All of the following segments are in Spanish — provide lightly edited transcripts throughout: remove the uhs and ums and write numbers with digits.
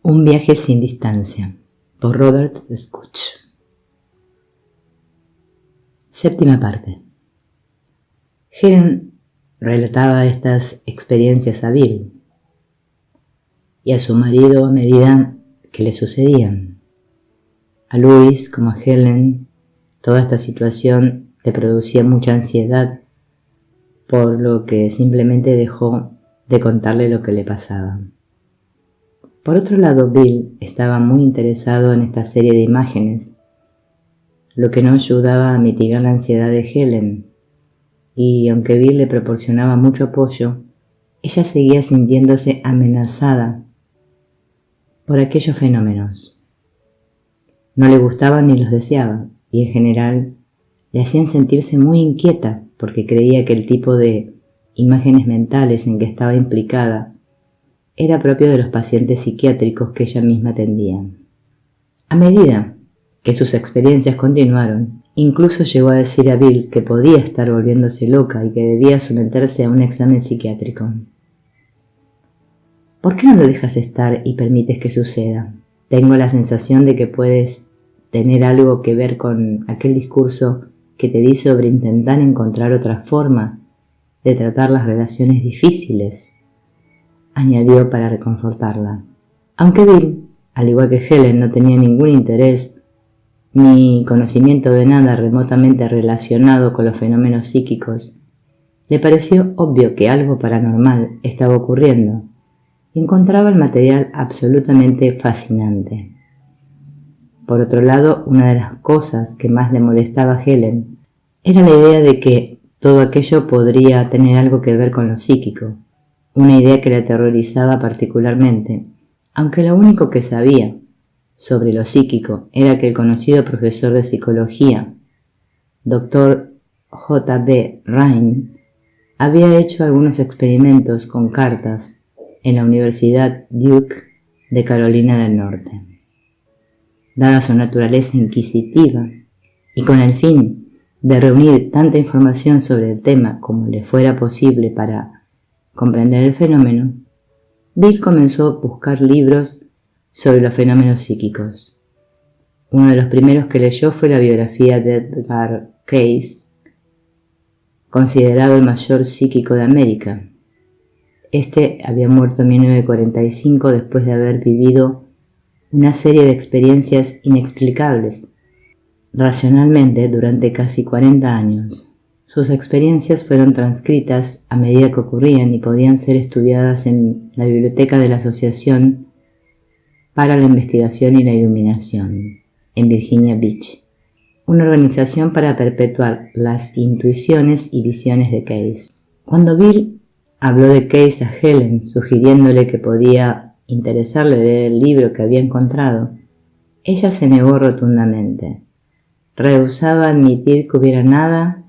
Un viaje sin distancia, por Robert Schoch. Séptima parte. Helen relataba estas experiencias a Bill y a su marido a medida que le sucedían. A Louis, como a Helen, toda esta situación le producía mucha ansiedad, por lo que simplemente dejó de contarle lo que le pasaba. Por otro lado, Bill estaba muy interesado en esta serie de imágenes, lo que no ayudaba a mitigar la ansiedad de Helen, y aunque Bill le proporcionaba mucho apoyo, ella seguía sintiéndose amenazada por aquellos fenómenos. No le gustaban ni los deseaba, y en general le hacían sentirse muy inquieta porque creía que el tipo de imágenes mentales en que estaba implicada era propio de los pacientes psiquiátricos que ella misma atendía. A medida que sus experiencias continuaron, incluso llegó a decir a Bill que podía estar volviéndose loca y que debía someterse a un examen psiquiátrico. ¿Por qué no lo dejas estar y permites que suceda? Tengo la sensación de que puedes tener algo que ver con aquel discurso que te di sobre intentar encontrar otra forma de tratar las relaciones difíciles, añadió para reconfortarla. Aunque Bill, al igual que Helen, no tenía ningún interés ni conocimiento de nada remotamente relacionado con los fenómenos psíquicos, le pareció obvio que algo paranormal estaba ocurriendo y encontraba el material absolutamente fascinante. Por otro lado, una de las cosas que más le molestaba a Helen era la idea de que todo aquello podría tener algo que ver con lo psíquico, una idea que le aterrorizaba particularmente, aunque lo único que sabía sobre lo psíquico era que el conocido profesor de psicología, Dr. J. B. Rhine, había hecho algunos experimentos con cartas en la Universidad Duke de Carolina del Norte. Dada su naturaleza inquisitiva y con el fin de reunir tanta información sobre el tema como le fuera posible para comprender el fenómeno, Bill comenzó a buscar libros sobre los fenómenos psíquicos. Uno de los primeros que leyó fue la biografía de Edgar Cayce, considerado el mayor psíquico de América. Este había muerto en 1945 después de haber vivido una serie de experiencias inexplicables racionalmente durante casi 40 años. Sus experiencias fueron transcritas a medida que ocurrían y podían ser estudiadas en la biblioteca de la Asociación para la Investigación y la Iluminación, en Virginia Beach, una organización para perpetuar las intuiciones y visiones de Cayce. Cuando Bill habló de Cayce a Helen, sugiriéndole que podía interesarle leer el libro que había encontrado, ella se negó rotundamente. Rehusaba admitir que hubiera nada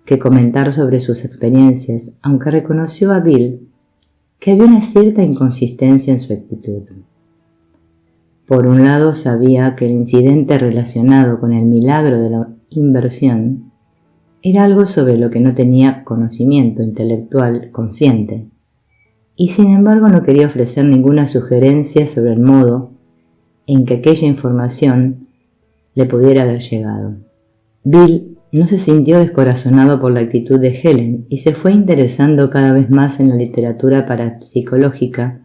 que comentar sobre sus experiencias, aunque reconoció a Bill que había una cierta inconsistencia en su actitud. Por un lado, sabía que el incidente relacionado con el milagro de la inversión era algo sobre lo que no tenía conocimiento intelectual consciente, y sin embargo no quería ofrecer ninguna sugerencia sobre el modo en que aquella información le pudiera haber llegado. Bill no se sintió descorazonado por la actitud de Helen y se fue interesando cada vez más en la literatura parapsicológica,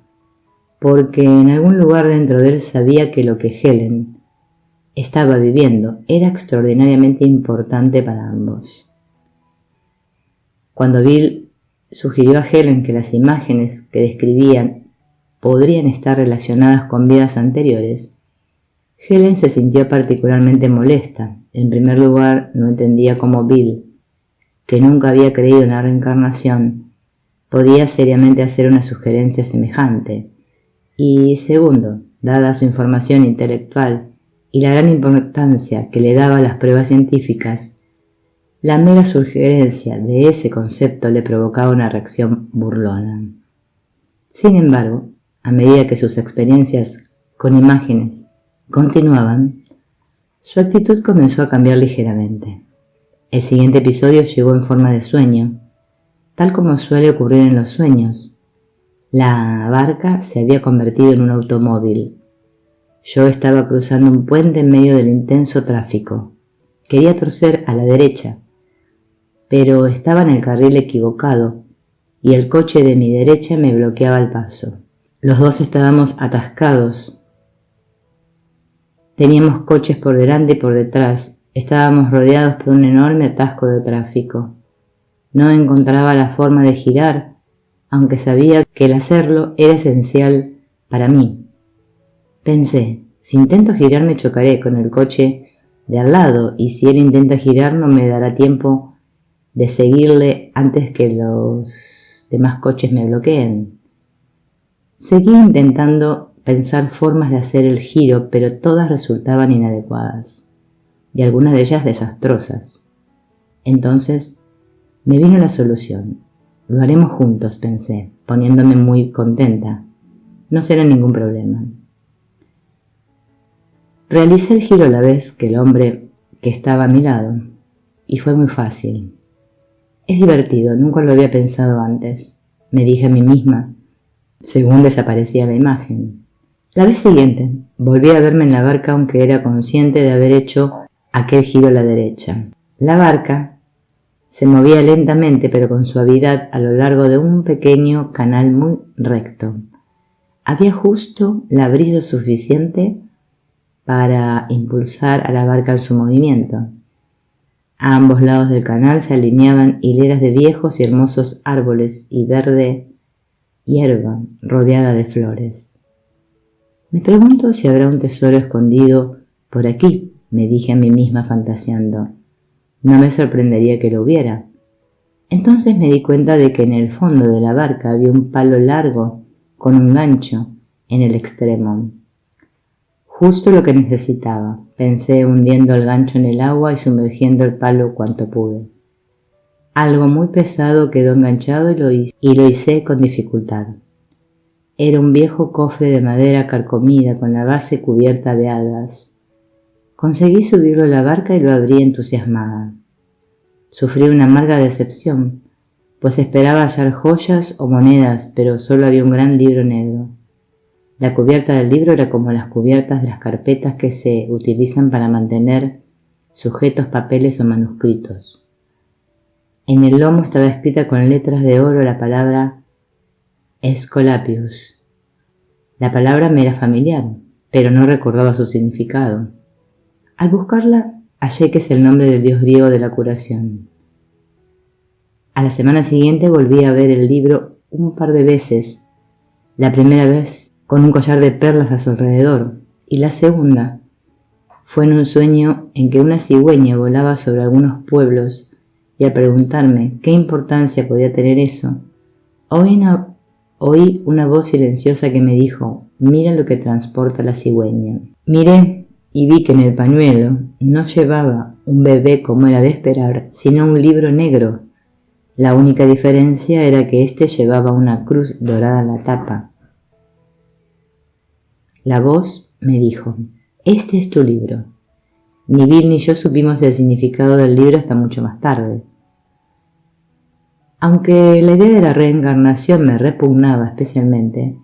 porque en algún lugar dentro de él sabía que lo que Helen estaba viviendo era extraordinariamente importante para ambos. Cuando Bill sugirió a Helen que las imágenes que describían podrían estar relacionadas con vidas anteriores, Helen se sintió particularmente molesta. En primer lugar, no entendía cómo Bill, que nunca había creído en la reencarnación, podía seriamente hacer una sugerencia semejante. Y segundo, dada su información intelectual y la gran importancia que le daba a las pruebas científicas, la mera sugerencia de ese concepto le provocaba una reacción burlona. Sin embargo, a medida que sus experiencias con imágenes continuaban, su actitud comenzó a cambiar ligeramente. El siguiente episodio llegó en forma de sueño, tal como suele ocurrir en los sueños. La barca se había convertido en un automóvil Yo estaba cruzando un puente en medio del intenso tráfico. Quería torcer a la derecha, pero estaba en el carril equivocado y el coche de mi derecha me bloqueaba el paso. Los dos estábamos atascados. Teníamos coches por delante y por detrás. Estábamos rodeados por un enorme atasco de tráfico. No encontraba la forma de girar, aunque sabía que el hacerlo era esencial para mí. Pensé, si intento girar me chocaré con el coche de al lado y si él intenta girar no me dará tiempo de seguirle antes que los demás coches me bloqueen. Seguí intentando pensar formas de hacer el giro, pero todas resultaban inadecuadas y algunas de ellas desastrosas. Entonces me vino la solución. Lo haremos juntos, pensé, poniéndome muy contenta. No será ningún problema. Realicé el giro a la vez que el hombre que estaba a mi lado, y fue muy fácil. Es divertido, nunca lo había pensado antes, me dije a mí misma, según desaparecía la imagen. La vez siguiente, volví a verme en la barca aunque era consciente de haber hecho aquel giro a la derecha. La barca se movía lentamente pero con suavidad a lo largo de un pequeño canal muy recto. Había justo la brisa suficiente para impulsar a la barca en su movimiento. A ambos lados del canal se alineaban hileras de viejos y hermosos árboles y verde hierba rodeada de flores. Me pregunto si habrá un tesoro escondido por aquí, me dije a mí misma fantaseando. No me sorprendería que lo hubiera. Entonces me di cuenta de que en el fondo de la barca había un palo largo con un gancho en el extremo. Justo lo que necesitaba, pensé hundiendo el gancho en el agua y sumergiendo el palo cuanto pude. Algo muy pesado quedó enganchado y lo hice con dificultad. Era un viejo cofre de madera carcomida con la base cubierta de algas. Conseguí subirlo a la barca y lo abrí entusiasmada. Sufrí una amarga decepción, pues esperaba hallar joyas o monedas, pero solo había un gran libro negro. La cubierta del libro era como las cubiertas de las carpetas que se utilizan para mantener sujetos papeles o manuscritos. En el lomo estaba escrita con letras de oro la palabra Escolapius. La palabra me era familiar, pero no recordaba su significado. Al buscarla, hallé que es el nombre del dios griego de la curación. A la semana siguiente volví a ver el libro un par de veces. La primera vez con un collar de perlas a su alrededor, y la segunda fue en un sueño en que una cigüeña volaba sobre algunos pueblos y al preguntarme qué importancia podía tener eso, oí una voz silenciosa que me dijo: «Mira lo que transporta la cigüeña». Miré y vi que en el pañuelo no llevaba un bebé como era de esperar, sino un libro negro. La única diferencia era que éste llevaba una cruz dorada en la tapa. La voz me dijo: «Este es tu libro». Ni Bill ni yo supimos el significado del libro hasta mucho más tarde. Aunque la idea de la reencarnación me repugnaba especialmente,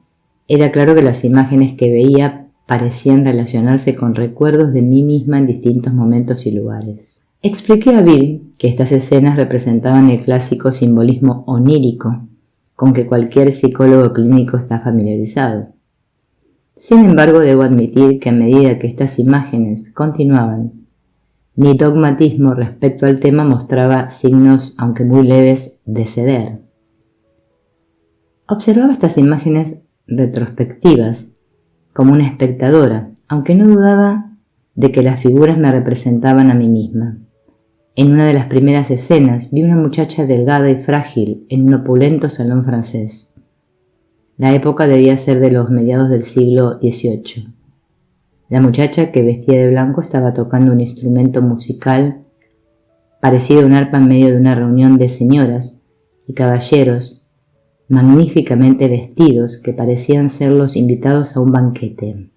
era claro que las imágenes que veía parecían relacionarse con recuerdos de mí misma en distintos momentos y lugares. Expliqué a Bill que estas escenas representaban el clásico simbolismo onírico con que cualquier psicólogo clínico está familiarizado. Sin embargo, debo admitir que a medida que estas imágenes continuaban, mi dogmatismo respecto al tema mostraba signos, aunque muy leves, de ceder. Observaba estas imágenes retrospectivas como una espectadora, aunque no dudaba de que las figuras me representaban a mí misma. En una de las primeras escenas vi una muchacha delgada y frágil en un opulento salón francés. La época debía ser de los mediados del siglo XVIII. La muchacha, que vestía de blanco, estaba tocando un instrumento musical parecido a un arpa en medio de una reunión de señoras y caballeros magníficamente vestidos que parecían ser los invitados a un banquete.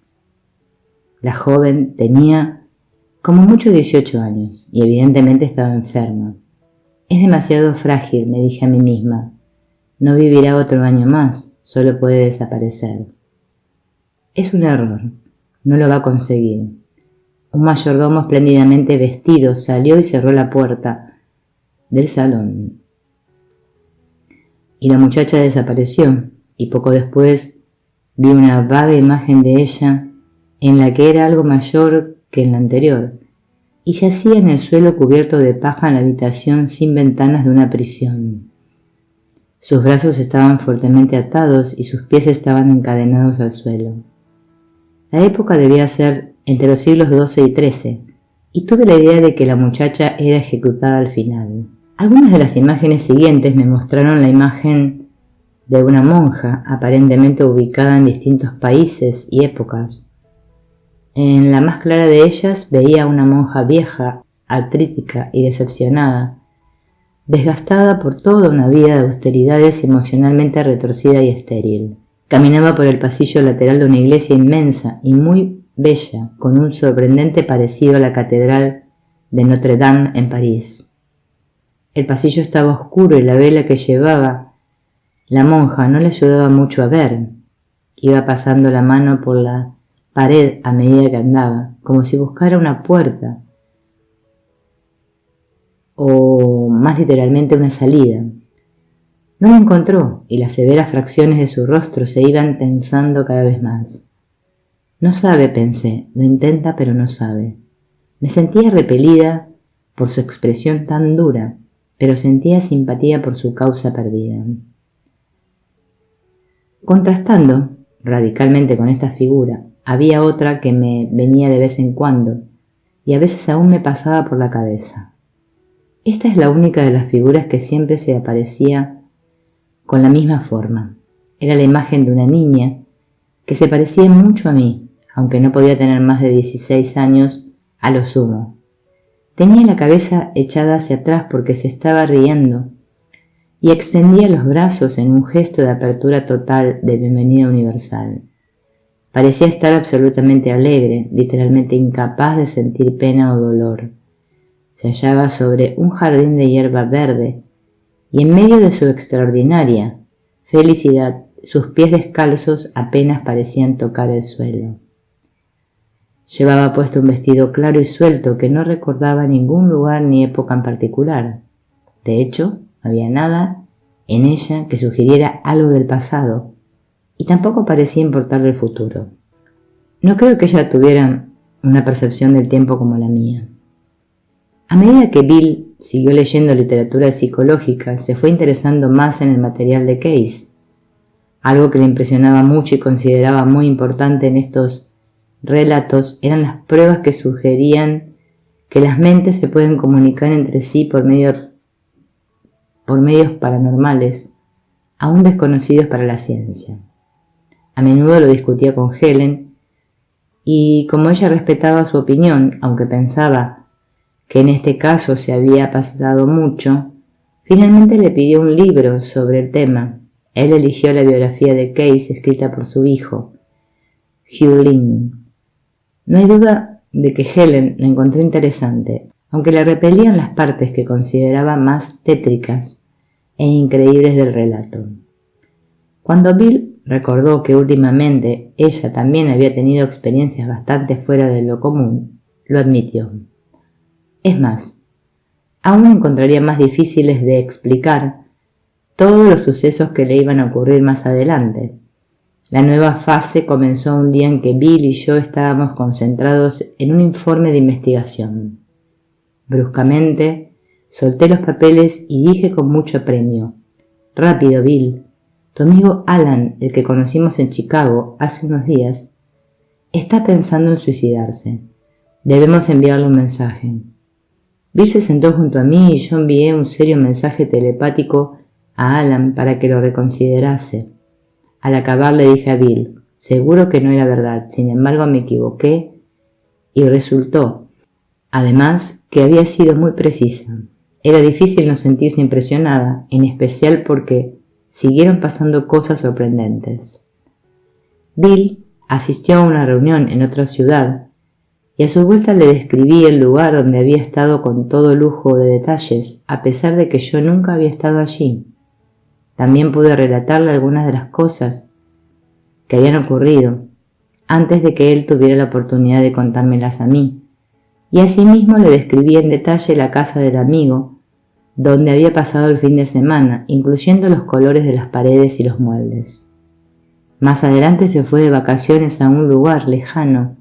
La joven tenía como mucho 18 años y evidentemente estaba enferma. «Es demasiado frágil», me dije a mí misma. «No vivirá otro año más, solo puede desaparecer». Es un error. No lo va a conseguir. Un mayordomo espléndidamente vestido salió y cerró la puerta del salón. Y la muchacha desapareció, y poco después vi una vaga imagen de ella en la que era algo mayor que en la anterior, y yacía en el suelo cubierto de paja en la habitación sin ventanas de una prisión. Sus brazos estaban fuertemente atados y sus pies estaban encadenados al suelo. La época debía ser entre los siglos XII y XIII, y tuve la idea de que la muchacha era ejecutada al final. Algunas de las imágenes siguientes me mostraron la imagen de una monja aparentemente ubicada en distintos países y épocas. En la más clara de ellas veía a una monja vieja, artrítica y decepcionada, desgastada por toda una vida de austeridades y emocionalmente retorcida y estéril. Caminaba por el pasillo lateral de una iglesia inmensa y muy bella, con un sorprendente parecido a la catedral de Notre Dame en París. El pasillo estaba oscuro y la vela que llevaba la monja no le ayudaba mucho a ver. Iba pasando la mano por la pared a medida que andaba, como si buscara una puerta, o más literalmente una salida. No la encontró y las severas fracciones de su rostro se iban tensando cada vez más. No sabe, pensé, lo intenta pero no sabe. Me sentía repelida por su expresión tan dura, pero sentía simpatía por su causa perdida. Contrastando radicalmente con esta figura, había otra que me venía de vez en cuando, y a veces aún me pasaba por la cabeza. Esta es la única de las figuras que siempre se aparecía con la misma forma. Era la imagen de una niña que se parecía mucho a mí, aunque no podía tener más de 16 años a lo sumo. Tenía la cabeza echada hacia atrás porque se estaba riendo y extendía los brazos en un gesto de apertura total de bienvenida universal. Parecía estar absolutamente alegre, literalmente incapaz de sentir pena o dolor. Se hallaba sobre un jardín de hierba verde y en medio de su extraordinaria felicidad sus pies descalzos apenas parecían tocar el suelo. Llevaba puesto un vestido claro y suelto que no recordaba ningún lugar ni época en particular. De hecho, no había nada en ella que sugiriera algo del pasado, y tampoco parecía importarle el futuro. No creo que ella tuviera una percepción del tiempo como la mía. A medida que Bill siguió leyendo literatura psicológica, se fue interesando más en el material de Case. Algo que le impresionaba mucho y consideraba muy importante en estos relatos eran las pruebas que sugerían que las mentes se pueden comunicar entre sí por medios paranormales, aún desconocidos para la ciencia. A menudo lo discutía con Helen, y como ella respetaba su opinión, aunque pensaba que en este caso se había pasado mucho, finalmente le pidió un libro sobre el tema. Él eligió la biografía de Case escrita por su hijo, Hugh Lynn. No hay duda de que Helen la encontró interesante, aunque le repelían las partes que consideraba más tétricas e increíbles del relato. Cuando Bill recordó que últimamente ella también había tenido experiencias bastante fuera de lo común, lo admitió. Es más, aún encontraría más difíciles de explicar todos los sucesos que le iban a ocurrir más adelante. La nueva fase comenzó un día en que Bill y yo estábamos concentrados en un informe de investigación. Bruscamente, solté los papeles y dije con mucho apremio: «Rápido, Bill. Tu amigo Alan, el que conocimos en Chicago hace unos días, está pensando en suicidarse. Debemos enviarle un mensaje». Bill se sentó junto a mí y yo envié un serio mensaje telepático a Alan para que lo reconsiderase. Al acabar le dije a Bill: «Seguro que no era verdad, sin embargo me equivoqué y resultó, además, que había sido muy precisa». Era difícil no sentirse impresionada, en especial porque siguieron pasando cosas sorprendentes. Bill asistió a una reunión en otra ciudad y a su vuelta le describí el lugar donde había estado con todo lujo de detalles, a pesar de que yo nunca había estado allí. También pude relatarle algunas de las cosas que habían ocurrido, antes de que él tuviera la oportunidad de contármelas a mí, y asimismo le describí en detalle la casa del amigo, donde había pasado el fin de semana, incluyendo los colores de las paredes y los muebles. Más adelante se fue de vacaciones a un lugar lejano,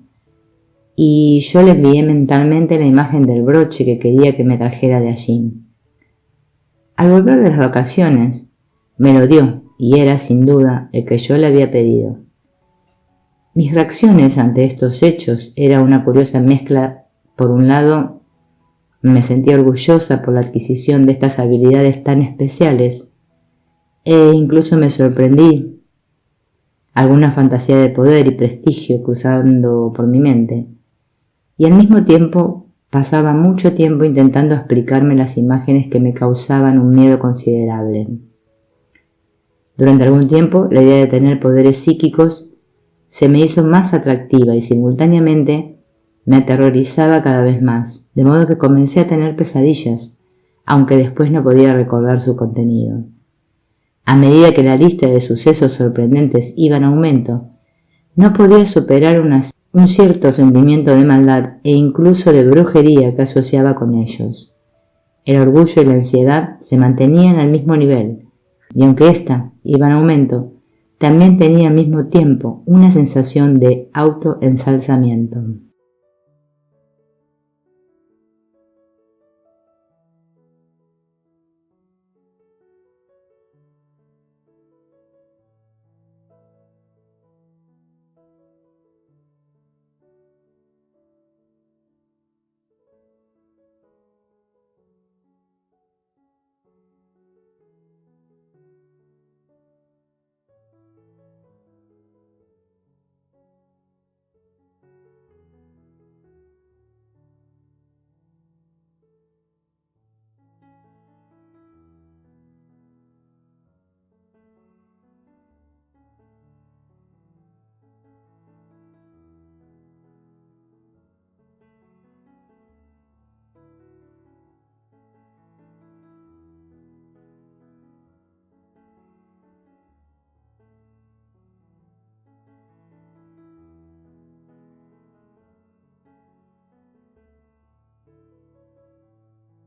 y yo le envié mentalmente la imagen del broche que quería que me trajera de allí. Al volver de las vacaciones, me lo dio, y era sin duda el que yo le había pedido. Mis reacciones ante estos hechos era una curiosa mezcla. Por un lado, me sentía orgullosa por la adquisición de estas habilidades tan especiales, e incluso me sorprendí. Alguna fantasía de poder y prestigio cruzando por mi mente, y al mismo tiempo pasaba mucho tiempo intentando explicarme las imágenes que me causaban un miedo considerable. Durante algún tiempo, la idea de tener poderes psíquicos se me hizo más atractiva y simultáneamente me aterrorizaba cada vez más, de modo que comencé a tener pesadillas, aunque después no podía recordar su contenido. A medida que la lista de sucesos sorprendentes iba en aumento, no podía superar un cierto sentimiento de maldad e incluso de brujería que asociaba con ellos. El orgullo y la ansiedad se mantenían al mismo nivel, y aunque ésta iba en aumento, también tenía al mismo tiempo una sensación de autoensalzamiento.